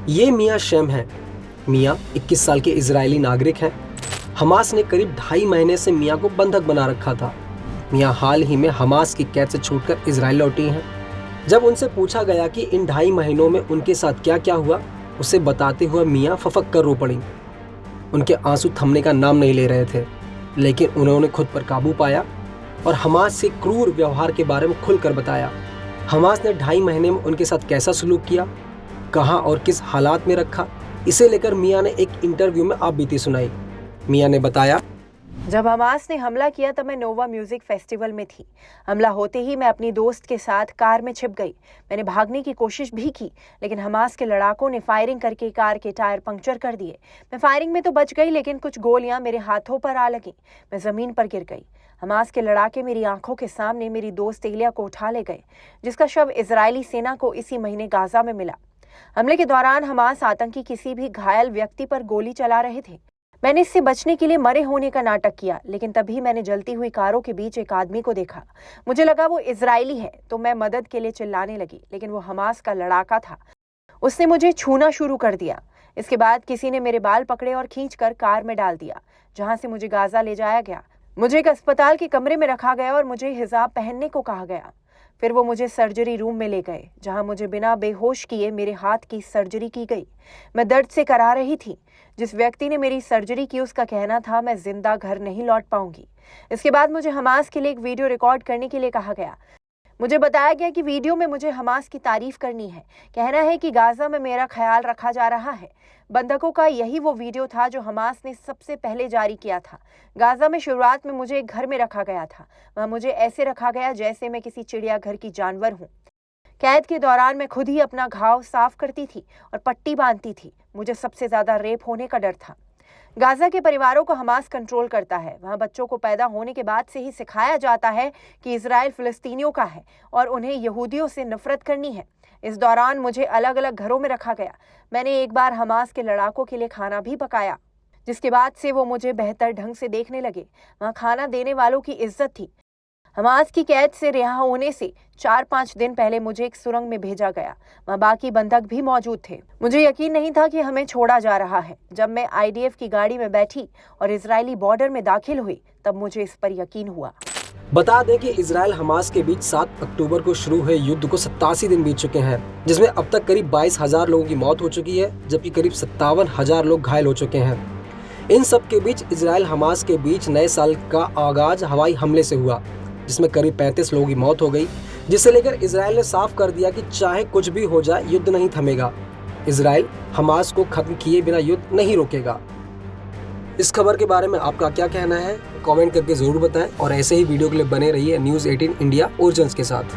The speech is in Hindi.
ये मियां शेम हैं। मियां 21 साल के इजरायली नागरिक हैं। हमास ने करीब 2.5 महीने से मियां को बंधक बना रखा था। मियां हाल ही में हमास की कैद से छूटकर इजराइल लौटी हैं। जब उनसे पूछा गया कि इन 2.5 महीनों में उनके साथ क्या क्या हुआ, उसे बताते हुए मियां फफक कर रो पड़ी। उनके आंसू थमने का नाम नहीं ले रहे थे, लेकिन उन्होंने खुद पर काबू पाया और हमास से क्रूर व्यवहार के बारे में खुलकर बताया। हमास ने 2.5 महीने में उनके साथ कैसा सलूक किया, कहाँ और किस हालात में रखा, इसे लेकर मियां ने एक इंटरव्यू में आप बीती सुनाई। मियां ने बताया, जब हमास ने हमला किया तब मैं नोवा म्यूजिक फेस्टिवल में थी। हमला होते ही मैं अपनी दोस्त के साथ कार में छिप गई। मैंने भागने की कोशिश भी की, लेकिन हमास के लड़ाकों ने फायरिंग करके कार के टायर पंक्चर कर दिए। मैं फायरिंग में तो बच गई, लेकिन कुछ गोलियां मेरे हाथों पर आ लगी। मैं जमीन पर गिर गई। हमास के लड़ाके मेरी आंखों के सामने मेरी दोस्त एलिया को उठा ले गए, जिसका शव इजरायली सेना को इसी महीने गाजा में मिला। हमले के दौरान हमास आतंकी किसी भी घायल व्यक्ति पर गोली चला रहे थे। मैंने इससे बचने के लिए मरे होने का नाटक किया, लेकिन तभी मैंने जलती हुई कारों के बीच एक आदमी को देखा। मुझे लगा वो इजरायली है, तो मैं मदद के लिए चिल्लाने लगी, लेकिन वो हमास का लड़ाका था। उसने मुझे छूना शुरू कर दिया। इसके बाद किसी ने मेरे बाल पकड़े और खींचकर कार में डाल दिया, जहां से मुझे गाजा ले जाया गया। मुझे एक अस्पताल के कमरे में रखा गया और मुझे हिजाब पहनने को कहा गया। फिर वो मुझे सर्जरी रूम में ले गए, जहां मुझे बिना बेहोश किए मेरे हाथ की सर्जरी की गई। मैं दर्द से करा रही थी। जिस व्यक्ति ने मेरी सर्जरी की उसका कहना था मैं जिंदा घर नहीं लौट पाऊंगी। इसके बाद मुझे हमास के लिए एक वीडियो रिकॉर्ड करने के लिए कहा गया। मुझे बताया गया कि वीडियो में मुझे हमास की तारीफ करनी है, कहना है कि गाजा में मेरा ख्याल रखा जा रहा है। बंधकों का यही वो वीडियो था जो हमास ने सबसे पहले जारी किया था। गाजा में शुरुआत में मुझे एक घर में रखा गया था। वहाँ मुझे ऐसे रखा गया जैसे मैं किसी चिड़ियाघर की जानवर हूँ। कैद के दौरान मैं खुद ही अपना घाव साफ करती थी और पट्टी बांधती थी। मुझे सबसे ज्यादा रेप होने का डर था। गाजा के परिवारों को हमास कंट्रोल करता है। वहाँ बच्चों को पैदा होने के बाद से ही सिखाया जाता है कि इजराइल फिलिस्तीनियों का है और उन्हें यहूदियों से नफरत करनी है। इस दौरान मुझे अलग अलग घरों में रखा गया। मैंने एक बार हमास के लड़ाकों के लिए खाना भी पकाया, जिसके बाद से वो मुझे बेहतर ढंग से देखने लगे। वहाँ खाना देने वालों की इज्जत थी। हमास की कैद से रिहा होने से 4-5 दिन पहले मुझे एक सुरंग में भेजा गया। वहाँ बाकी बंधक भी मौजूद थे। मुझे यकीन नहीं था कि हमें छोड़ा जा रहा है। जब मैं आईडीएफ की गाड़ी में बैठी और इजरायली बॉर्डर में दाखिल हुई, तब मुझे इस पर यकीन हुआ। बता दें कि इजराइल हमास के बीच 7 अक्टूबर को शुरू हुए युद्ध को 87 दिन बीत चुके हैं, जिसमें अब तक करीब 22,000 लोगों की मौत हो चुकी है, जबकि करीब 57,000 लोग घायल हो चुके हैं। इन सब के बीच इजराइल हमास के बीच नए साल का आगाज हवाई हमले से हुआ, जिसमें करीब 35 लोगों की मौत हो गई, जिसे लेकर इजराइल ने साफ कर दिया कि चाहे कुछ भी हो जाए, युद्ध नहीं थमेगा। इजराइल हमास को खत्म किए बिना युद्ध नहीं रोकेगा। इस खबर के बारे में आपका क्या कहना है, कमेंट करके जरूर बताएं और ऐसे ही वीडियो के लिए बने रहिए न्यूज़ 18 इंडिया ओरिजिन्स के साथ।